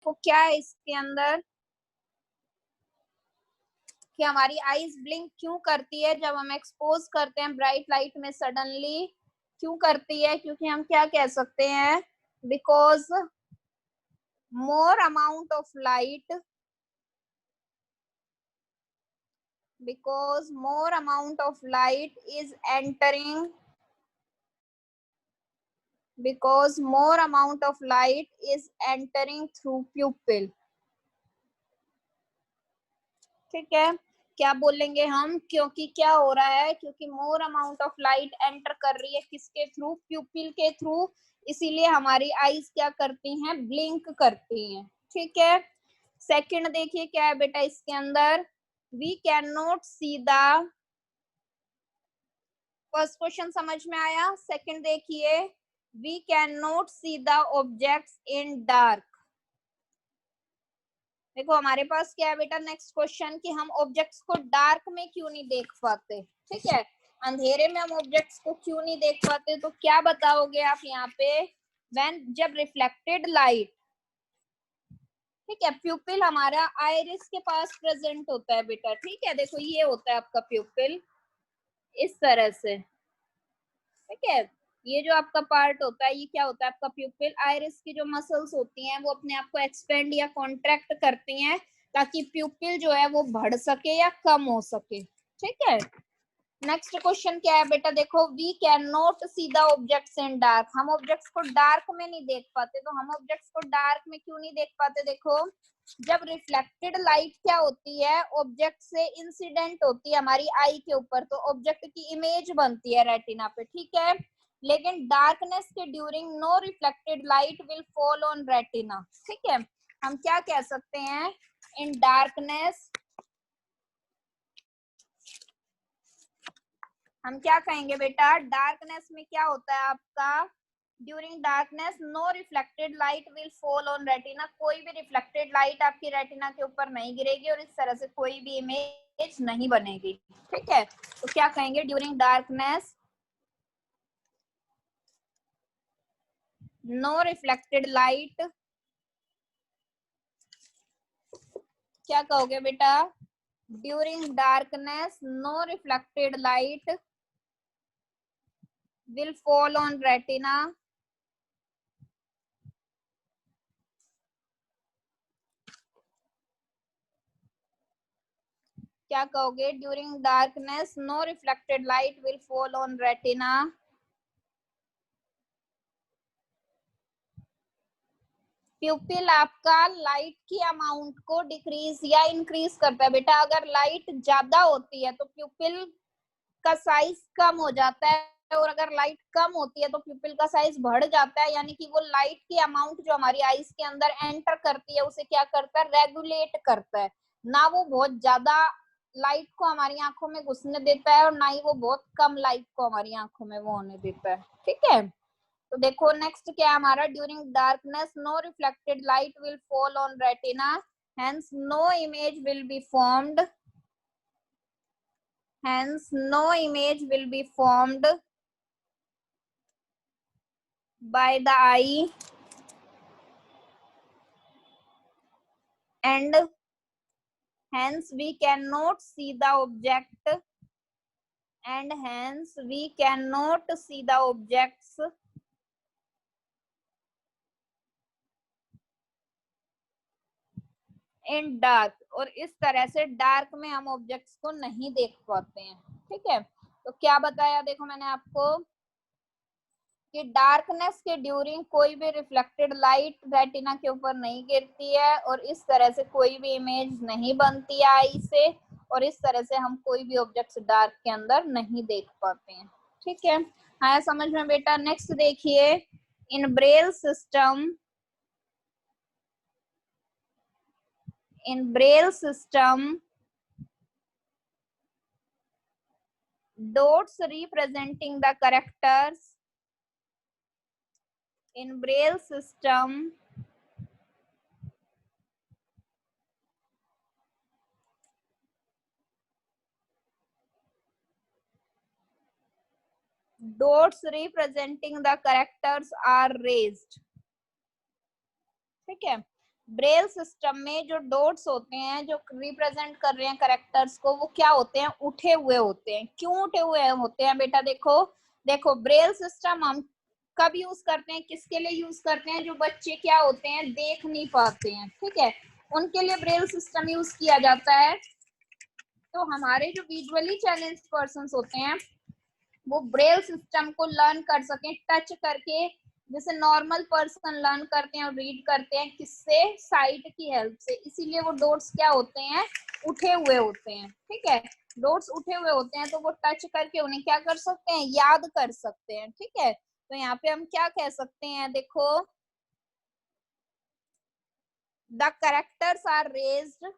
देखो क्या है इसके अंदर कि हमारी आईज ब्लिंक क्यों करती है जब हम एक्सपोज करते हैं ब्राइट लाइट में सडनली, क्यों करती है? क्योंकि हम क्या कह सकते हैं, because more amount of light, because more amount of light is entering, because more amount of light is entering through pupil। ठीक है, क्या बोलेंगे हम? क्योंकि क्या हो रहा है, क्योंकि more amount of light enter कर रही है किसके थ्रू? प्यूपिल के थ्रू, इसीलिए हमारी आईज क्या करती हैं? ब्लिंक करती हैं। ठीक है, सेकंड देखिए क्या है बेटा इसके अंदर, we can not see the, first question समझ में आया। सेकंड देखिए, we can not see the objects in dark. देखो हमारे पास क्या है बेटा नेक्स्ट क्वेश्चन कि हम ऑब्जेक्ट्स को डार्क में क्यों नहीं देख पाते। ठीक है, अंधेरे में हम ऑब्जेक्ट्स को क्यों नहीं देख पाते, तो क्या बताओगे आप यहाँ पे? व्हेन, जब रिफ्लेक्टेड लाइट, ठीक है, प्यूपिल हमारा आइरिस के पास प्रेजेंट होता है बेटा। ठीक है, देखो ये होता है आपका प्यूपिल इस तरह से। ठीक है, ये जो आपका पार्ट होता है ये क्या होता है आपका प्यूपिल। आइरिस की जो मसल्स होती हैं वो अपने आप को एक्सपेंड या कॉन्ट्रैक्ट करती हैं ताकि प्यूपिल जो है वो बढ़ सके या कम हो सके। ठीक है, नेक्स्ट क्वेश्चन क्या है बेटा, देखो we can not see the objects in dark. हम ऑब्जेक्ट्स को डार्क में नहीं देख पाते, तो हम ऑब्जेक्ट्स को डार्क में क्यों नहीं देख पाते? देखो जब रिफ्लेक्टेड लाइट क्या होती है, ऑब्जेक्ट से इंसिडेंट होती है हमारी आई के ऊपर, तो ऑब्जेक्ट की इमेज बनती है रेटिना पे। ठीक है, लेकिन डार्कनेस के during no reflected light will fall on retina. ठीक है, हम क्या कह सकते हैं, इन डार्कनेस, हम क्या कहेंगे बेटा, डार्कनेस में क्या होता है आपका, during darkness no reflected light will fall on retina. कोई भी रिफ्लेक्टेड लाइट आपकी रेटिना के ऊपर नहीं गिरेगी और इस तरह से कोई भी इमेज नहीं बनेगी। ठीक है, तो क्या कहेंगे, during darkness no reflected light, क्या कहोगे बेटा, during darkness no reflected light will fall on retina. क्या कहोगे, during darkness no reflected light will fall on retina. Pupil आपका लाइट की अमाउंट को डिक्रीज या इंक्रीज करता है बेटा। अगर लाइट ज्यादा होती है तो प्यूपिल का साइज कम हो जाता है, और अगर लाइट कम होती है तो प्यूपिल का साइज बढ़ जाता है। यानी कि वो लाइट की अमाउंट जो हमारी आईज के अंदर एंटर करती है उसे क्या करता है, रेगुलेट करता है। ना वो बहुत ज्यादा लाइट को हमारी आंखों में घुसने देता है और ना ही वो बहुत कम लाइट को हमारी आंखों में वो होने देता है। ठीक है, तो देखो नेक्स्ट क्या है हमारा, during darkness no reflected light will fall on retina, hence no image will be formed, hence no image will be formed by the eye, and hence we cannot see the object, and hence we cannot see the objects in dark. और इस तरह से dark में हम objects को नहीं देख पाते हैं। ठीक है, तो क्या बताया देखो मैंने आपको कि डार्कनेस के ड्यूरिंग कोई भी रिफ्लेक्टेड लाइट रेटिना के ऊपर नहीं गिरती है और इस तरह से कोई भी इमेज नहीं बनती है आई से, और इस तरह से हम कोई भी ऑब्जेक्ट्स डार्क के अंदर नहीं देख पाते हैं। ठीक है, आया समझ में बेटा। नेक्स्ट देखिए, in braille system, in braille system dots representing the characters, in braille system dots representing the characters are raised। ठीक है, ब्रेल सिस्टम में जो डॉट्स होते हैं जो रिप्रेजेंट कर रहे हैं कैरेक्टर्स को, वो क्या होते हैं? उठे हुए होते हैं। क्यों उठे हुए होते हैं बेटा? देखो देखो, ब्रेल सिस्टम हम कब यूज करते हैं, किसके लिए यूज करते हैं? जो बच्चे क्या होते हैं, देख नहीं पाते हैं, ठीक है, उनके लिए ब्रेल सिस्टम यूज किया जाता है। तो हमारे जो विजुअली चैलेंज्ड पर्संस होते हैं वो ब्रेल सिस्टम को लर्न कर सकें टच करके, जैसे नॉर्मल पर्सन लर्न करते हैं और रीड करते हैं, किससे? साइट की हेल्प से। इसीलिए वो डॉट्स क्या होते हैं? उठे हुए होते हैं, ठीक है। डॉट्स उठे हुए होते हैं तो वो टच करके उन्हें क्या कर सकते हैं? याद कर सकते हैं, ठीक है। तो यहाँ पे हम क्या कह सकते हैं? देखो, द कैरेक्टर्स आर रेज्ड,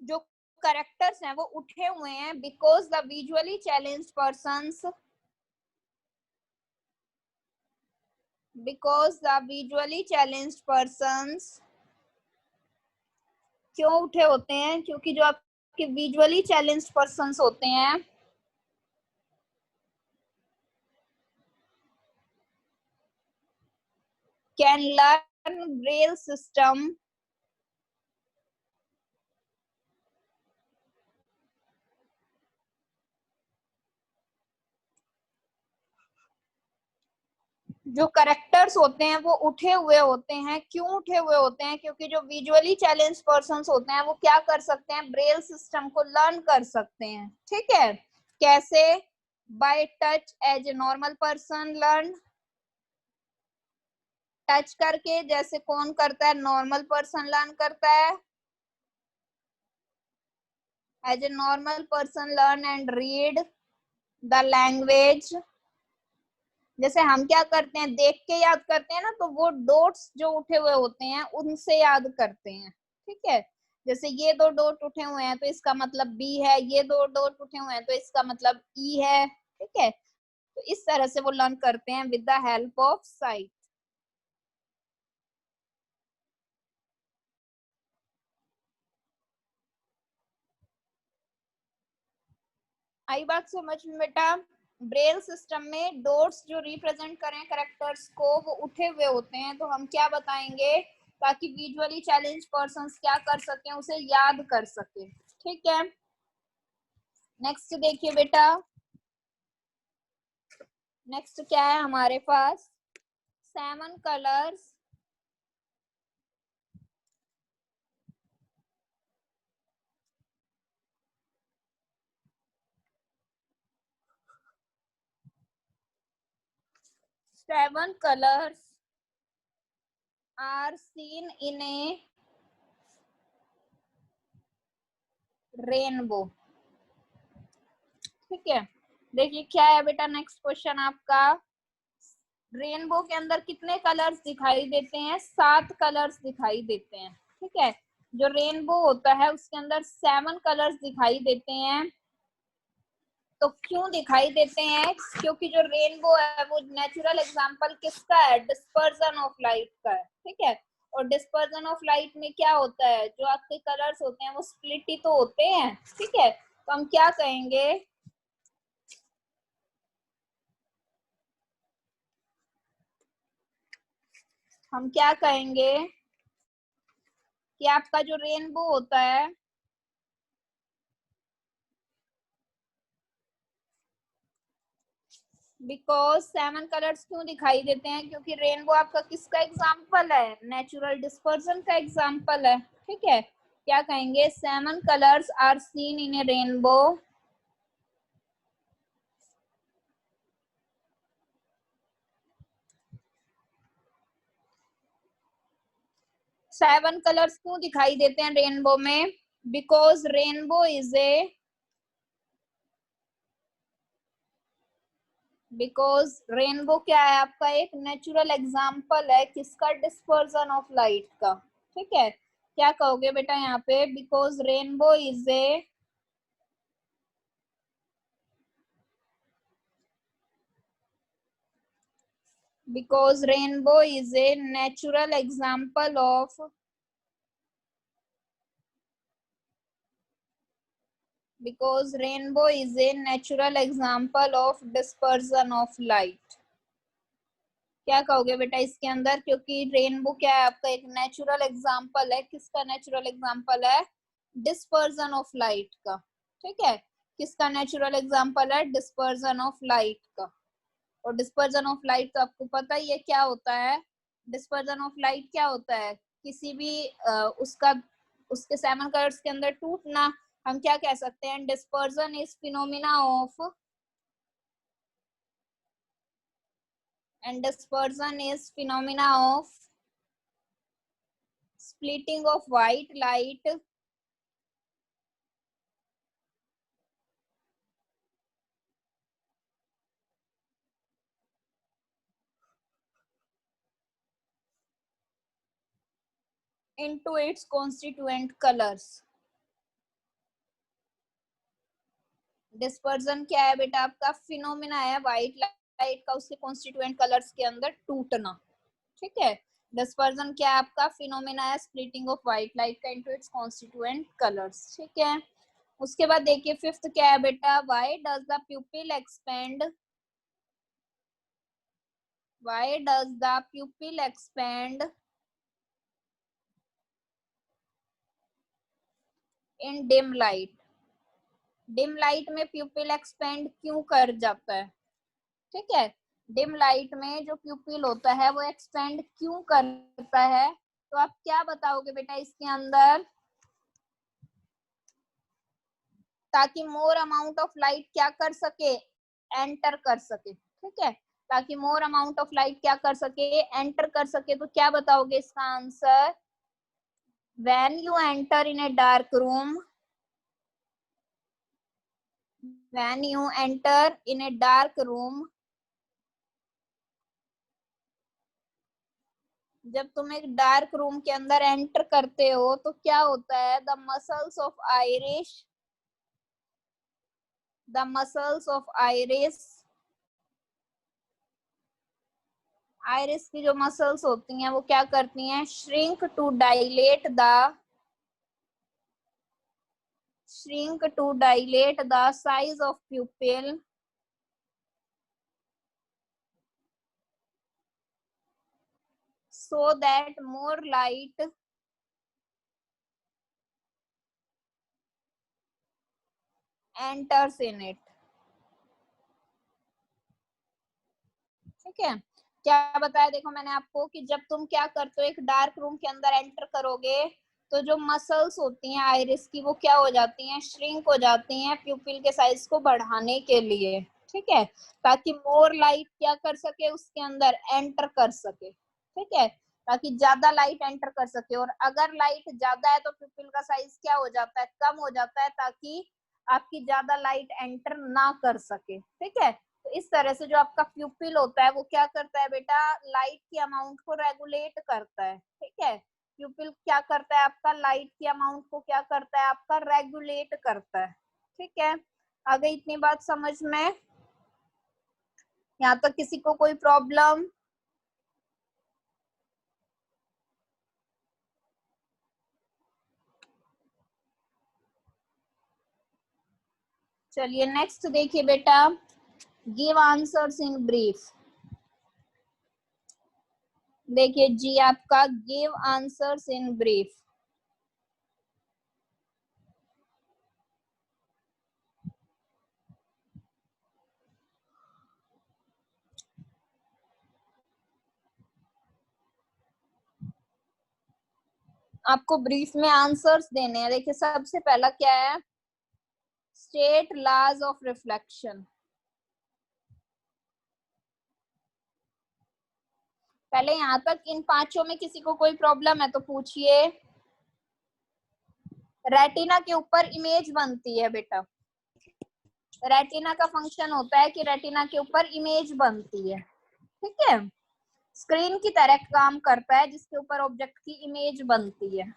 जो करेक्टर्स हैं वो उठे हुए हैं because the visually challenged persons, because the visually challenged persons, क्यों उठे होते हैं? क्योंकि जो आपके विजुअली चैलेंज्ड पर्सन्स होते हैं कैन लर्न ब्रेल सिस्टम, जो करेक्टर्स होते हैं वो उठे हुए होते हैं। क्यों उठे हुए होते हैं? क्योंकि जो विजुअली चैलेंज्ड पर्सन्स होते हैं वो क्या कर सकते हैं? ब्रेल सिस्टम को लर्न कर सकते हैं, ठीक है। कैसे? By touch, as a normal person learn, touch करके, जैसे कौन करता है? नॉर्मल पर्सन लर्न करता है। As a normal person learn and read the language, जैसे हम क्या करते हैं? देख के याद करते हैं ना, तो वो डॉट्स जो उठे हुए होते हैं उनसे याद करते हैं, ठीक है। जैसे ये दो डॉट उठे हुए हैं तो इसका मतलब बी है, ये दो डॉट उठे हुए हैं तो इसका मतलब ई है, ठीक है। तो इस तरह से वो लर्न करते हैं with the help of sight. आई बात समझ में बेटा? ब्रेल सिस्टम में डॉट्स जो रिप्रेजेंट करें कैरेक्टर्स को वो उठे हुए होते हैं, तो हम क्या बताएंगे? ताकि विजुअली चैलेंज पर्संस क्या कर सकें? उसे याद कर सके, ठीक है। नेक्स्ट देखिए बेटा, नेक्स्ट क्या है हमारे पास? 7 colours seven colors are seen in a rainbow, ठीक है। देखिए क्या है बेटा नेक्स्ट क्वेश्चन आपका? रेनबो के अंदर कितने कलर्स दिखाई देते हैं? 7 कलर्स दिखाई देते हैं, ठीक है। जो रेनबो होता है उसके अंदर 7 कलर्स दिखाई देते हैं। तो क्यों दिखाई देते हैं? क्योंकि जो रेनबो है वो नेचुरल एग्जांपल किसका है? डिस्पर्जन ऑफ लाइट का है, ठीक है। और डिस्पर्जन ऑफ लाइट में क्या होता है? जो आपके कलर्स होते हैं वो स्प्लिट ही तो होते हैं, ठीक है। तो हम क्या कहेंगे? हम क्या कहेंगे कि आपका जो रेनबो होता है, बिकॉज 7 कलर्स क्यों दिखाई देते हैं? क्योंकि रेनबो आपका किसका एग्जाम्पल है? नेचुरल डिस्पर्जन का एग्जाम्पल है, ठीक है। क्या कहेंगे? 7 colours are seen in a rainbow, 7 colours क्यों दिखाई देते हैं रेनबो में? Because rainbow is a, because rainbow क्या है आपका? एक नेचुरल एग्जाम्पल है किसका? डिस्पर्जन ऑफ लाइट का, ठीक है। क्या कहोगे बेटा यहाँ पे? Because rainbow is A, because rainbow is a natural example of because rainbow is a natural example of dispersion of light. क्या कहोगे बेटा इसके अंदर, क्योंकि रेनबो क्या है आपका एक नेचुरल एग्जांपल है। किसका नेचुरल एग्जांपल है? डिस्पर्जन ऑफ लाइट का। ठीक है, किसका नेचुरल एग्जांपल है? डिस्पर्जन ऑफ लाइट का। और डिस्पर्जन ऑफ लाइट तो आपको पता ही है क्या होता है। डिस्पर्जन ऑफ लाइट क्या होता है? किसी भी उसके 7 कलर्स के अंदर टूटना। हम क्या कह सकते हैं? Dispersion is phenomena of, and dispersion is phenomena of splitting of white light into its constituent colors. Dispersion क्या है बेटा आपका? फिनोमिना है व्हाइट लाइट का उसके कॉन्स्टिट्यूएंट कलर्स के अंदर टूटना। ठीक है, डिस्पर्जन क्या है आपका? फिनोमिना है स्प्लिटिंग ऑफ व्हाइट लाइट का इनटू इट्स कॉन्स्टिट्यूएंट कलर्स। ठीक है, उसके बाद देखिए फिफ्थ क्या है बेटा? Why does the प्यूपिल expand, why does the प्यूपिल expand in dim light? Dim light में प्यूपिल एक्सपेंड क्यों कर जाता है? ठीक है, डिम लाइट में जो प्यूपिल होता है वो एक्सपेंड क्यों करता है? तो आप क्या बताओगे बेटा इसके अंदर? ताकि मोर अमाउंट ऑफ लाइट क्या कर सके? एंटर कर सके। ठीक है, ताकि मोर अमाउंट ऑफ लाइट क्या कर सके? एंटर कर सके। तो क्या बताओगे इसका answer? When you enter in a dark room, when you enter in a dark room, जब तुम एक डार्क रूम के अंदर एंटर करते हो तो क्या होता है? The muscles of iris, the muscles of iris, iris की जो मसल्स होती हैं वो क्या करती हैं? Shrink to dilate the, shrink to dilate the size of pupil so that more light enters in it. ठीक है, क्या बताया देखो मैंने आपको कि जब तुम क्या करते हो एक डार्क रूम के अंदर एंटर करोगे तो जो मसल्स होती हैं आइरिस की वो क्या हो जाती हैं? श्रिंक हो जाती हैं प्यूपिल के साइज को बढ़ाने के लिए। ठीक है, ताकि मोर लाइट क्या कर सके उसके अंदर? एंटर कर सके। ठीक है, ताकि ज्यादा लाइट एंटर कर सके। और अगर लाइट ज्यादा है तो प्यूपिल का साइज क्या हो जाता है? कम हो जाता है, ताकि आपकी ज्यादा लाइट एंटर ना कर सके। ठीक है, तो इस तरह से जो आपका प्यूपिल होता है वो क्या करता है बेटा? लाइट की अमाउंट को रेगुलेट करता है। ठीक है, प्यूपिल क्या करता है आपका? लाइट की अमाउंट को क्या करता है आपका? रेगुलेट करता है। ठीक है, आ गई इतनी बात समझ में? यहाँ तक किसी को कोई प्रॉब्लम? चलिए नेक्स्ट देखिए बेटा, गिव आंसर्स इन ब्रीफ। देखिए जी आपका गिव आंसर्स इन ब्रीफ। आपको ब्रीफ में आंसर्स देने हैं। देखिए सबसे पहला क्या है? State laws of reflection. पहले यहाँ तक इन पांचों में किसी को कोई प्रॉब्लम है तो पूछिए। रेटिना के ऊपर इमेज बनती है बेटा, रेटिना का फंक्शन होता है कि रेटिना के ऊपर इमेज बनती है। ठीक है, स्क्रीन की तरह काम करता है जिसके ऊपर ऑब्जेक्ट की इमेज बनती है।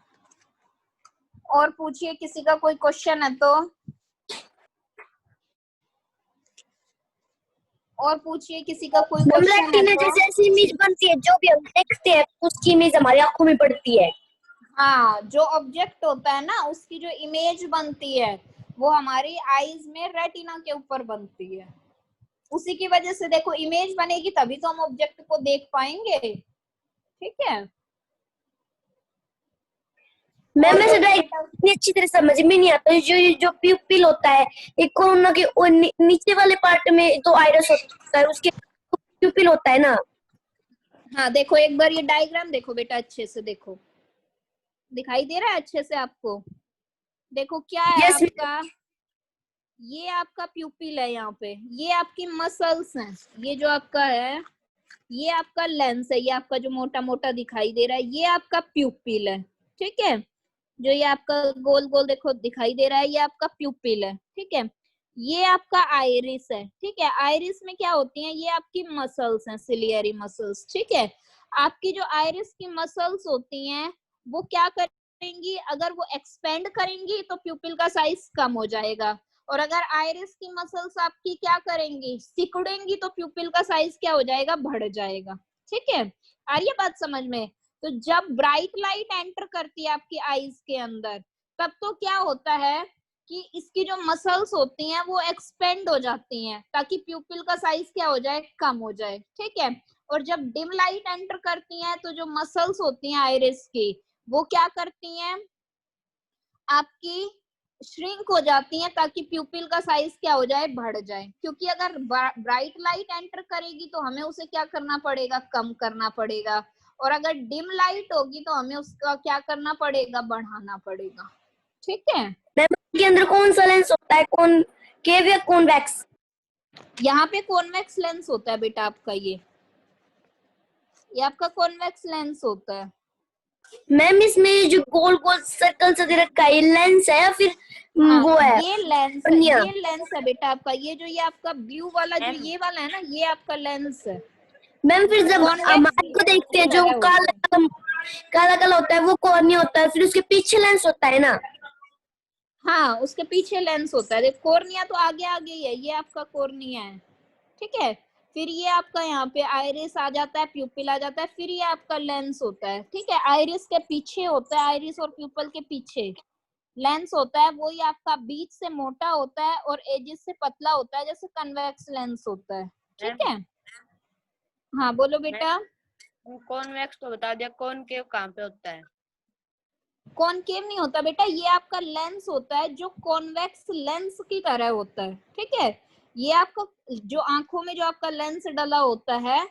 और पूछिए किसी का कोई क्वेश्चन है तो, और पूछिए किसी का कोई क्वेश्चन है तो। जैसे ऐसी इमेज बनती है जो भी हम देखते हैं उसकी इमेज हमारी आंखों में पड़ती है। हाँ, जो ऑब्जेक्ट होता है ना उसकी जो इमेज बनती है वो हमारी आईज में रेटिना के ऊपर बनती है। उसी की वजह से देखो इमेज बनेगी तभी तो हम ऑब्जेक्ट को देख पाएंगे। ठीक है मैम और ऐसे बोलो डायग्राम बेटा। इतनी अच्छी तरह समझ में नहीं आता। जो प्यूपिल होता है, एक कोरोना के नीचे वाले पार्ट में तो आइरिस होता है, उसके प्यूपिल होता है ना। हाँ देखो एक बार ये डायग्राम देखो बेटा, अच्छे से देखो, दिखाई दे रहा है अच्छे से आपको? देखो क्या है यस। आपका, ये आपका प्यूपिल है, यहाँ पे ये आपकी मसल्स हैं, ये जो आपका है ये आपका लेंस है, ये आपका जो मोटा मोटा दिखाई दे रहा है ये आपका प्यूपिल है। ठीक है, जो ये आपका गोल गोल देखो दिखाई दे रहा है ये आपका प्यूपिल है। ठीक है, ये आपका आइरिस है। ठीक है, आइरिस में क्या होती है, ये आपकी मसल्स हैं, सिलियरी मसल्स। ठीक है, आपकी जो आइरिस की मसल्स होती हैं वो क्या करेंगी, अगर वो एक्सपेंड करेंगी तो प्यूपिल का साइज कम हो जाएगा, और अगर आइरिस की मसल्स आपकी क्या करेंगी, सिकुड़ेंगी, तो प्यूपिल का साइज क्या हो जाएगा, बढ़ जाएगा। ठीक है, आ रही है बात समझ में? तो जब ब्राइट लाइट एंटर करती है आपकी आईज के अंदर, तब तो क्या होता है कि इसकी जो मसल्स होती हैं वो एक्सपेंड हो जाती हैं ताकि प्यूपिल का साइज क्या हो जाए, कम हो जाए। ठीक है, और जब डिम लाइट एंटर करती हैं तो जो मसल्स होती हैं आइरिस की वो क्या करती हैं, आपकी श्रिंक हो जाती हैं ताकि प्यूपिल का साइज क्या हो जाए, बढ़ जाए। क्योंकि अगर ब्राइट लाइट एंटर करेगी तो हमें उसे क्या करना पड़ेगा, कम करना पड़ेगा, और अगर डिम लाइट होगी तो हमें उसका क्या करना पड़ेगा, बढ़ाना पड़ेगा। ठीक है, मैम के अंदर कौन सा लेंस होता है, कौन केव या कॉन्वेक्स? यहाँ पे कॉन्वेक्स लेंस होता है बेटा आपका, ये आपका कॉन्वेक्स लेंस होता है। मैम इसमें जो गोल गोल सर्कल से दे रखा है, ये लेंस है या फिर हाँ वो है ये लेंस है, अन्य? ये लेंस है बेटा आपका, ये आपका ब्लू वाला जो ये वाला है ना, ये आपका लेंस है। मैम फिर जब कॉन्वेक्स हमारे को देखते की हैं जो तरह होता है। काला काला काला होता है वो कॉर्निया होता है, फिर उसके पीछे लेंस होता है ना। हाँ उसके पीछे लेंस होता है, कोर्निया तो आगे आगे ही है, ये आपका कोर्निया है। ठीक है, फिर ये आपका यहाँ पे आइरिस आ जाता है, प्यूपिल आ जाता है, फिर ये आपका लेंस होता है। ठीक है, आइरिस के पीछे होता है, आइरिस और प्यूपल के पीछे लेंस होता है, वो ही आपका बीच से मोटा होता है और एजिस से पतला होता है, जैसे कन्वेक्स लेंस होता है। ठीक है, हाँ बोलो बेटा। कॉन्वेक्स तो बता दिया, कॉनकेव कहाँ पे होता है? कॉनकेव नहीं होता बेटा, ये आपका लेंस होता है जो कॉन्वेक्स लेंस की तरह होता है। ठीक है, ये आपका जो आंखों में जो आपका लेंस डला होता है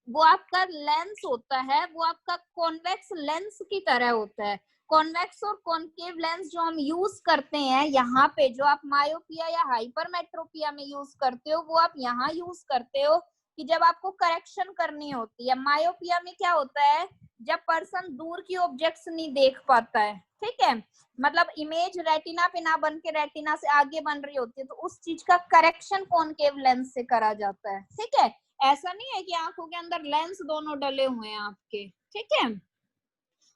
वो आपका लेंस होता है, वो आपका कॉन्वेक्स लेंस की तरह होता है। कॉन्वेक्स और कॉनकेव लेंस जो हम यूज करते हैं यहाँ पे, जो आप मायोपिया या हाइपरमेट्रोपिया में यूज करते हो, वो आप यहाँ यूज करते हो कि जब आपको करेक्शन करनी होती है। मायोपिया में क्या होता है, जब पर्सन दूर की ऑब्जेक्ट्स नहीं देख पाता है। ठीक है, मतलब इमेज रेटिना पे ना बन के रेटिना से आगे बन रही होती है, तो उस चीज का करेक्शन कॉनकेव लेंस से करा जाता है। ठीक है, ऐसा नहीं है कि आंखों के अंदर लेंस दोनों डले हुए हैं आपके। ठीक है,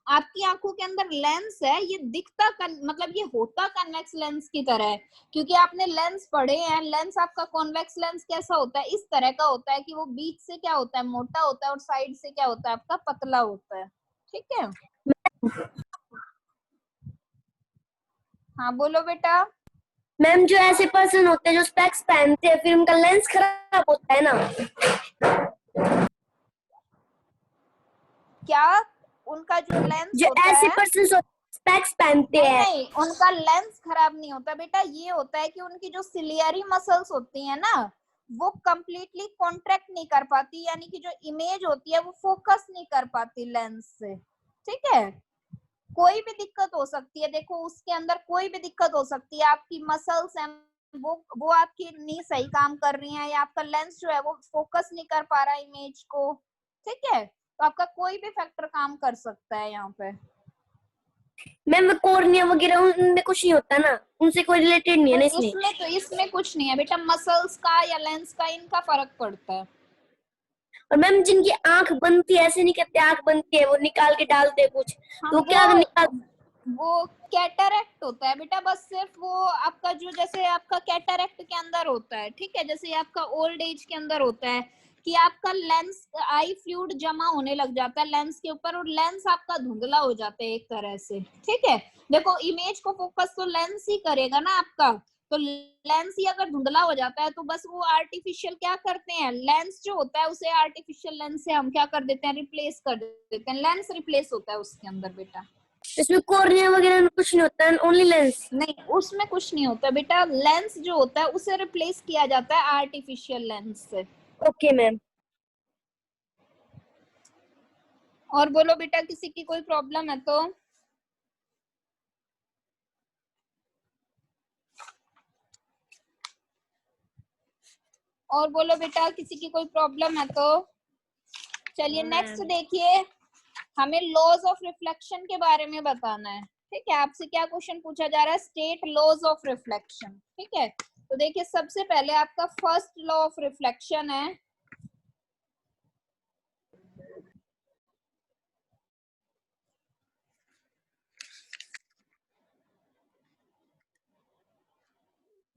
आपकी आंखों के अंदर लेंस है, ये दिखता मतलब ये होता कन्वेक्स लेंस की तरह है, क्योंकि आपने लेंस पढ़े हैं। लेंस आपका कॉन्वेक्स लेंस कैसा होता है, इस तरह का होता है कि वो बीच से क्या होता है, मोटा होता है, और साइड से क्या होता है, आपका पतला होता है। ठीक है, हाँ बोलो बेटा। मैम जो ऐसे पर्सन होते हैं जो स्पेक्स पहनते हैं, फिर उनका लेंस खराब होता है ना। क्या उनका जो लेंस जो होता ऐसे है, पर्सन स्पेक्स पहनते नहीं हैं। नहीं उनका लेंस खराब नहीं होता बेटा, ये होता है कि उनकी जो सिलियरी मसल्स होती है ना, वो कंप्लीटली कॉन्ट्रैक्ट नहीं कर पाती, यानी कि जो इमेज होती है वो फोकस नहीं कर पाती लेंस से। ठीक है, कोई भी दिक्कत हो सकती है, देखो उसके अंदर कोई भी दिक्कत हो सकती है, आपकी मसल्स हैं वो आपकी नहीं सही काम कर रही हैं, या आपका लेंस जो है वो फोकस नहीं कर पा रहा इमेज को। ठीक है, तो आपका कोई भी फैक्टर काम कर सकता है यहाँ पे। मैम कॉर्निया वगैरह उनमें कुछ नहीं होता ना, उनसे कोई रिलेटेड नहीं है ना इसमें। इसमें कुछ नहीं है बेटा, मसल्स का या लेंस का इनका फर्क पड़ता है। और मैम जिनकी आंख बनती है, ऐसे नहीं कहते आंख बनती है वो निकाल के डालते हैं कुछ, हाँ तो क्या निकाल? वो कैटरैक्ट होता है बेटा, बस सिर्फ वो आपका जो जैसे आपका कैटरैक्ट के अंदर होता है। ठीक है, जैसे आपका ओल्ड एज के अंदर होता है कि आपका लेंस आई फ्लूइड जमा होने लग जाता है लेंस के ऊपर, और लेंस आपका धुंधला हो जाता है एक तरह से। ठीक है, देखो इमेज को फोकस तो लेंस ही करेगा ना आपका, तो लेंस ही अगर धुंधला हो जाता है तो बस वो आर्टिफिशियल क्या करते हैं, लेंस जो होता है उसे आर्टिफिशियल लेंस से हम क्या कर देते हैं, रिप्लेस कर देते हैं, लेंस रिप्लेस होता है उसके अंदर बेटा। इसमें कॉर्निया वगैरह में कुछ नहीं होता है, ओनली लेंस। नहीं, उसमें कुछ नहीं होता बेटा, लेंस जो होता है उसे रिप्लेस किया जाता है आर्टिफिशियल लेंस से। Okay ma'am. और बोलो बेटा, किसी की कोई प्रॉब्लम है तो? और बोलो बेटा, किसी की कोई प्रॉब्लम है तो? चलिए नेक्स्ट देखिए, हमें लॉज ऑफ रिफ्लेक्शन के बारे में बताना है। ठीक है, आपसे क्या क्वेश्चन पूछा जा रहा है, स्टेट लॉज ऑफ रिफ्लेक्शन। ठीक है, तो देखिए सबसे पहले आपका फर्स्ट लॉ ऑफ रिफ्लेक्शन है,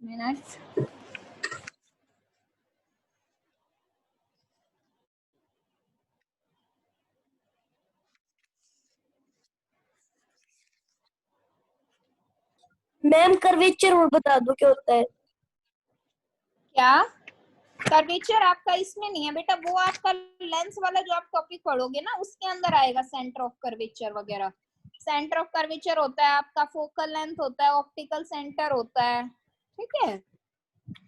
मिनट, मैम कर्वेचर और बता दो क्या होता है। क्या कर्वेचर आपका इसमें नहीं है बेटा, वो आपका लेंस वाला जो आप टॉपिक पढ़ोगे ना उसके अंदर आएगा, सेंटर ऑफ कर्वेचर वगैरह। सेंटर ऑफ कर्वेचर होता है आपका, फोकल लेंथ होता है, ऑप्टिकल सेंटर होता है। ठीक है,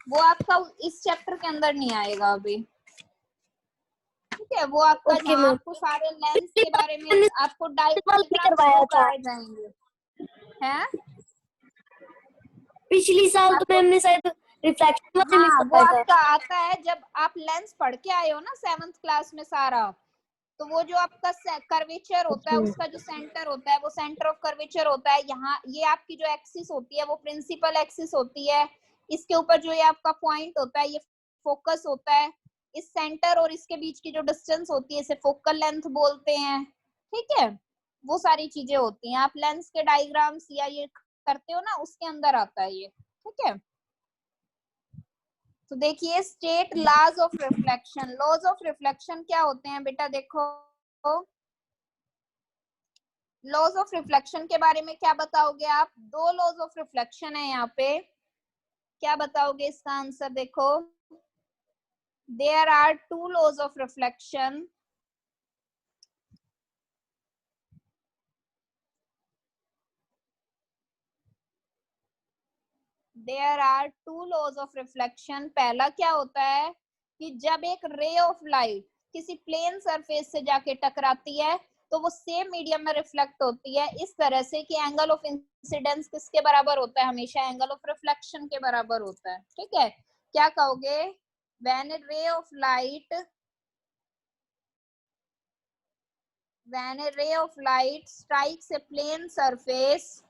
वो आपका इस चैप्टर के अंदर नहीं आएगा अभी। ठीक है, वो आपका ओके जहाँ मैम। आपको सारे लेंस पिछली के बार बारे में मैंने आपको वाला भी डायग्राम शो करवाया था। कराए जाएंगे हैं। पिछली साल तो आपको मैम ने शायद रिफ्लेक्शन वाले में हाँ, वो करवाया था। आपका आता है जब आप लेंस पढ़ के आए हो ना 7th क्लास में सारा, तो वो जो आपका कर्वेचर होता है उसका जो सेंटर होता है वो सेंटर ऑफ कर्वेचर होता है। यहाँ ये आपकी जो एक्सिस होती है वो प्रिंसिपल एक्सिस होती है, इसके ऊपर जो ये आपका पॉइंट होता है ये फोकस होता है, इस सेंटर और इसके बीच की जो डिस्टेंस होती है इसे फोकल लेंथ बोलते हैं। ठीक है, वो सारी चीजें होती हैं, आप लेंस के डायग्राम्स या ये करते हो ना उसके अंदर आता है ये। ठीक है, तो देखिए state laws of reflection. Laws of reflection क्या होते हैं बेटा, देखो लॉज ऑफ रिफ्लेक्शन के बारे में क्या बताओगे आप, दो लॉज ऑफ रिफ्लेक्शन है यहाँ पे, क्या बताओगे इसका आंसर, देखो there are two laws of reflection, there are two laws of reflection. पहला क्या होता है कि जब एक रे ऑफ लाइट किसी प्लेन सरफेस से जाके टकराती है तो वो सेम मीडियम में रिफ्लेक्ट होती है इस तरह से कि एंगल ऑफ इंसिडेंस किसके बराबर होता है, हमेशा एंगल ऑफ रिफ्लेक्शन के बराबर होता है। ठीक है, क्या कहोगे, व्हेन ए रे of light, when a ray of light strikes a plane surface,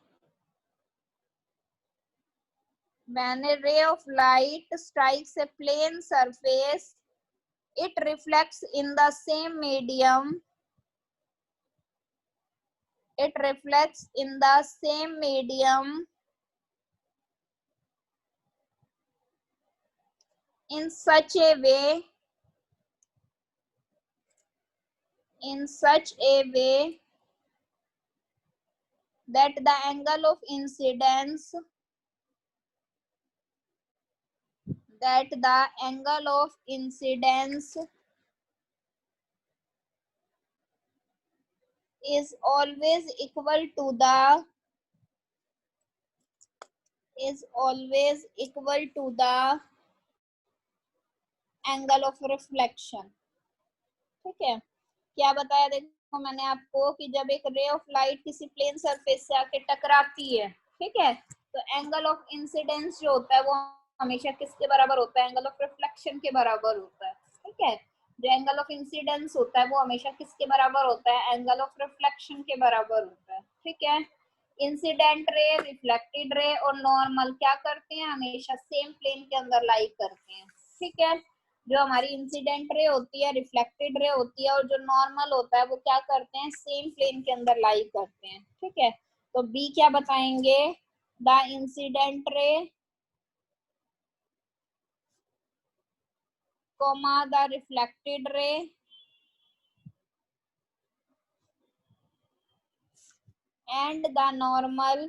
when a ray of light strikes a plane surface, it reflects in the same medium, it reflects in the same medium in such a way, in such a way that the angle of incidence, that the angle of incidence is always equal to the, is always equal to the angle of reflection. ठीक है, क्या बताया देखो मैंने आपको कि जब एक रे ऑफ लाइट किसी प्लेन सरफेस से आके टकराती है, ठीक है, तो एंगल ऑफ इंसिडेंस जो होता है वो हमेशा किसके बराबर होता है, एंगल ऑफ रिफ्लेक्शन के बराबर होता है। ठीक है, जो एंगल ऑफ इंसिडेंस होता है वो हमेशा किसके बराबर होता है, एंगल ऑफ रिफ्लेक्शन के बराबर होता है। ठीक है, इंसिडेंट रे, रिफ्लेक्टेड रे और नॉर्मल क्या करते हैं, हमेशा सेम प्लेन के अंदर लाई करते हैं। ठीक है, जो हमारी इंसिडेंट रे होती है, रिफ्लेक्टेड रे होती है और जो नॉर्मल होता है वो क्या करते हैं, सेम प्लेन के अंदर लाई करते हैं। ठीक है, तो बी क्या बताएंगे, the incident ray comma the reflected ray and the normal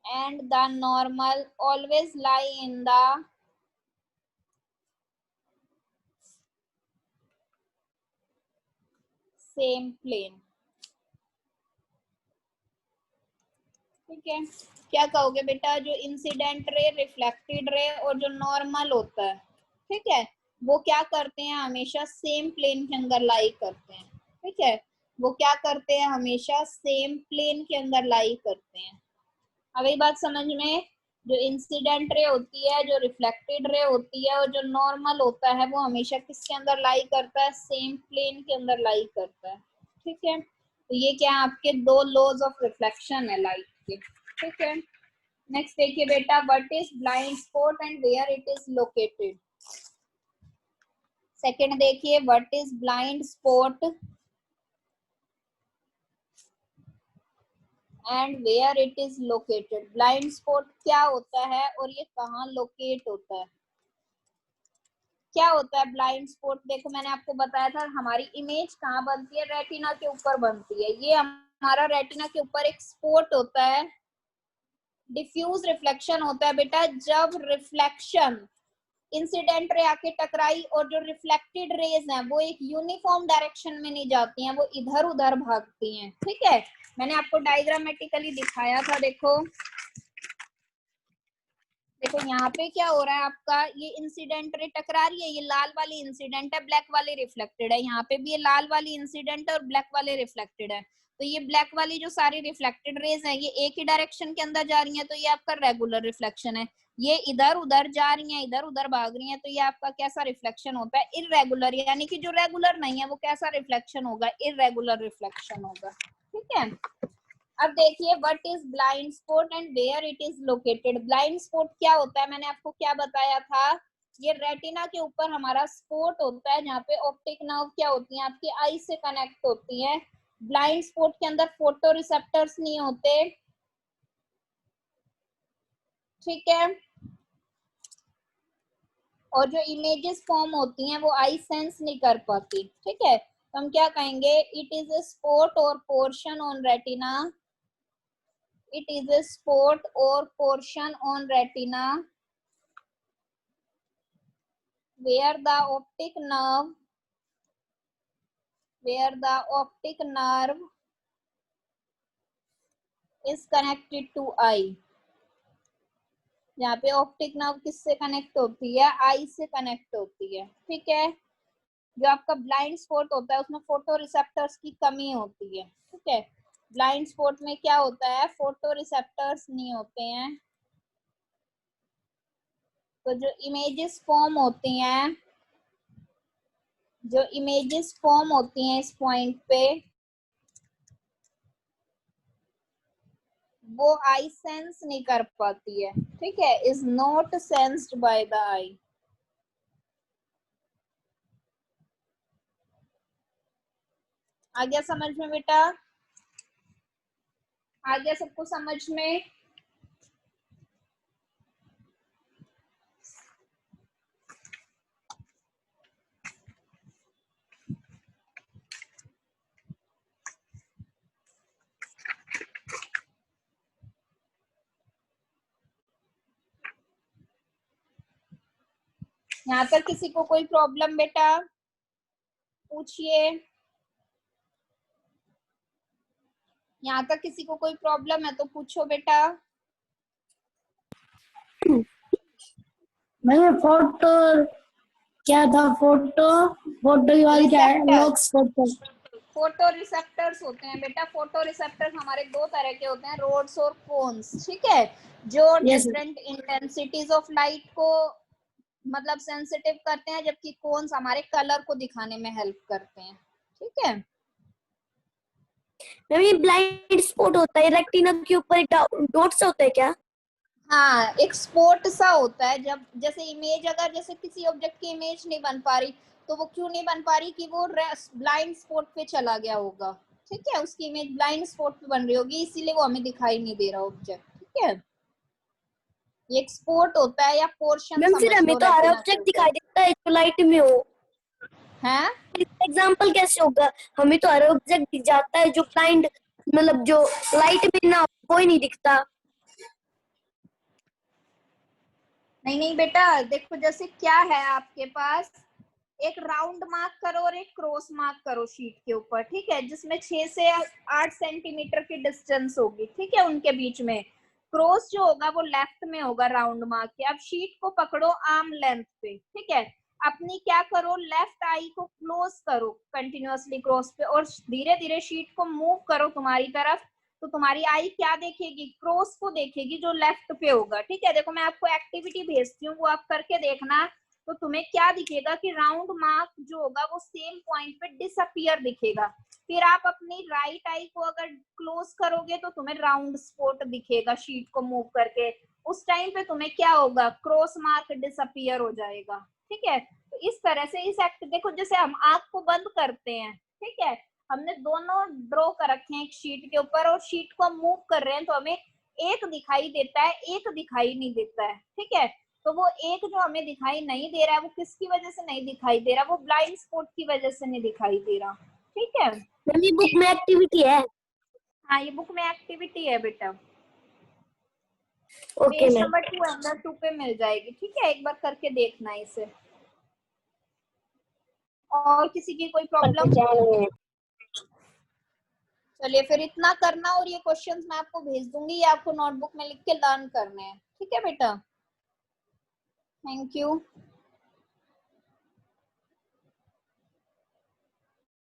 and the normal always lie in the same plane. ठीक है, क्या कहोगे बेटा? जो इंसिडेंट रे, रिफ्लेक्टेड रे और जो नॉर्मल होता है, ठीक है, वो क्या करते हैं? हमेशा सेम प्लेन के अंदर लाई करते हैं। ठीक है, वो क्या करते हैं? हमेशा सेम प्लेन के अंदर लाई करते हैं। अब ये बात समझ में, जो इंसिडेंट रे होती है, जो रिफ्लेक्टेड रे होती है और जो नॉर्मल होता है, वो हमेशा किसके अंदर लाई करता है? सेम प्लेन के अंदर लाई करता है। ठीक है, तो ये क्या है? आपके दो लॉज ऑफ रिफ्लेक्शन है लाइट के। ठीक है, नेक्स्ट देखिए बेटा, what is blind spot and where it is located. Second देखिए, what is blind spot and where it is located. Blind spot क्या होता है और ये कहाँ लोकेट होता है? क्या होता है ब्लाइंड स्पॉट? देखो मैंने आपको बताया था, हमारी इमेज कहाँ बनती है? रेटिना के ऊपर बनती है। ये हमारा रेटिना के ऊपर एक स्पॉट होता है, डिफ्यूज रिफ्लेक्शन होता है बेटा। जब रिफ्लेक्शन इंसिडेंट रे आके टकराई और जो रिफ्लेक्टेड रेज हैं वो एक यूनिफॉर्म डायरेक्शन में नहीं जाती हैं, वो इधर उधर भागती हैं। ठीक है, मैंने आपको डायग्रामेटिकली दिखाया था। देखो देखो यहाँ पे क्या हो रहा है आपका, ये इंसिडेंट रे टकरा रही है, ये लाल वाली इंसिडेंट है, ब्लैक वाली रिफ्लेक्टेड है। यहाँ पे भी ये लाल वाली इंसिडेंट है और ब्लैक वाली रिफ्लेक्टेड है। तो ये ब्लैक वाली जो सारी रिफ्लेक्टेड रेज है, ये एक ही डायरेक्शन के अंदर जा रही है, तो ये आपका रेगुलर रिफ्लेक्शन है। ये इधर उधर जा रही है, इधर उधर भाग रही है, तो ये आपका कैसा रिफ्लेक्शन होता है? इररेगुलर, यानी कि जो रेगुलर नहीं है वो कैसा रिफ्लेक्शन होगा? इररेगुलर रिफ्लेक्शन होगा। ठीक है, अब देखिए, what is blind spot and where it is located. Blind spot क्या होता है? मैंने आपको क्या बताया था? ये रेटिना के ऊपर हमारा स्पॉट होता है, जहाँ पे ऑप्टिक नर्व क्या होती है? आपकी आई से कनेक्ट होती है। ब्लाइंड स्पॉट के अंदर फोटो रिसेप्टर्स नहीं होते। ठीक है, और जो इमेजेस फॉर्म होती हैं वो आई सेंस नहीं कर पाती। ठीक है, तो हम क्या कहेंगे? It is a spot or portion on retina. It is a spot or portion on retina where the optic nerve is connected to eye. यहाँ पे ऑप्टिक नर्व किससे कनेक्ट होती है? आई से कनेक्ट होती है। ठीक है, जो आपका ब्लाइंड स्पॉट होता है उसमें फोटो रिसेप्टर्स की कमी होती है। ठीक है, ब्लाइंड स्पॉट में क्या होता है? फोटो रिसेप्टर्स नहीं होते हैं, तो जो इमेजेस फॉर्म होती हैं, इस पॉइंट पे, वो आई सेंस नहीं कर पाती है। ठीक है, is not sensed by the eye. आ गया समझ में बेटा? आ गया सबको समझ में? यहाँ तक किसी को कोई प्रॉब्लम बेटा? पूछिए। यहाँ तक किसी को कोई प्रॉब्लम है तो पूछो बेटा। मैं फोटो क्या था? फोटो की बात क्या है? लॉक्स फोटो रिसेप्टर्स होते हैं बेटा। फोटो रिसेप्टर्स हमारे दो तरह के होते हैं, रोड्स और कोन्स। ठीक है, जो डिफरेंट इंटेंसिटीज ऑफ लाइट को मतलब सेंसिटिव करते हैं, जबकि कोन्स हमारे कलर को दिखाने में हेल्प करते हैं। ठीक है, ये ब्लाइंड स्पॉट होता है, रेटिना के ऊपर एक डॉट्स होता है क्या? हाँ, एक स्पॉट सा होता है। जब जैसे इमेज, अगर जैसे किसी ऑब्जेक्ट की इमेज नहीं बन पा रही, तो वो क्यों नहीं बन पा रही? कि वो ब्लाइंड स्पॉट पे चला गया होगा। ठीक है, उसकी इमेज ब्लाइंड स्पॉट पे बन रही होगी, इसीलिए वो हमें दिखाई नहीं दे रहा ऑब्जेक्ट। ठीक है, ये एक स्पॉट होता है या पोर्शन मैम फिर समझ हमें लो तो हर रेटिना के ऑब्जेक्ट ऊपर। दिखाई देता है जो लाइट में हो। है एग्जाम्पल कैसे होगा? हमें तो हर ऑब्जेक्ट दिख जाता है जो ब्लाइंड, मतलब जो लाइट में ना हो, कोई नहीं दिखता। नहीं नहीं बेटा, देखो जैसे क्या है आपके पास, एक राउंड मार्क करो और एक क्रॉस मार्क करो शीट के ऊपर, ठीक है, जिसमें 6 से 8 सेंटीमीटर की डिस्टेंस होगी, ठीक है, उनके बीच में। क्रॉस जो होगा वो लेफ्ट में होगा राउंड मार्क के। अब शीट को पकड़ो आर्म लेंथ पे, ठीक है, अपनी क्या करो, लेफ्ट आई को क्लोज करो कंटिन्यूअसली क्रॉस पे, और धीरे धीरे शीट को मूव करो तुम्हारी तरफ। तो तुम्हारी आई क्या देखेगी, क्रॉस को देखेगी जो लेफ्ट पे होगा, ठीक है। देखो मैं आपको एक्टिविटी भेजती हूँ, वो आप करके देखना। तो तुम्हें क्या दिखेगा कि राउंड मार्क जो होगा वो सेम पॉइंट पे डिसअपियर दिखेगा। फिर आप अपनी राइट आई को अगर क्लोज करोगे तो तुम्हें राउंड स्पॉट दिखेगा शीट को मूव करके। उस टाइम पे तुम्हें क्या होगा, क्रॉस मार्क डिसअपियर हो जाएगा, ठीक है। तो इस तरह से इस एक्ट, देखो जैसे हम आंख को बंद करते हैं, ठीक है, हमने दोनों ड्रॉ कर रखे हैं एक शीट के ऊपर, और शीट को मूव कर रहे हैं तो हमें एक दिखाई देता है, एक दिखाई नहीं देता है, ठीक है। तो वो एक जो हमें दिखाई नहीं दे रहा है, वो किसकी वजह से नहीं दिखाई दे रहा, वो ब्लाइंड स्पॉट की वजह से नहीं दिखाई दे रहा, ठीक है। मैम ये बुक में एक्टिविटी है। हाँ ये बुक में एक्टिविटी है बेटा, ओके पेज मैम। नंबर 202 पे मिल जाएगी, ठीक है, एक बार करके देखना इसे। और किसी की कोई प्रॉब्लम? चलिए फिर इतना करना, और ये क्वेश्चंस मैं आपको भेज दूंगी, ये आपको नोटबुक में लिख के लर्न करने हैं, ठीक है बेटा। Thank you.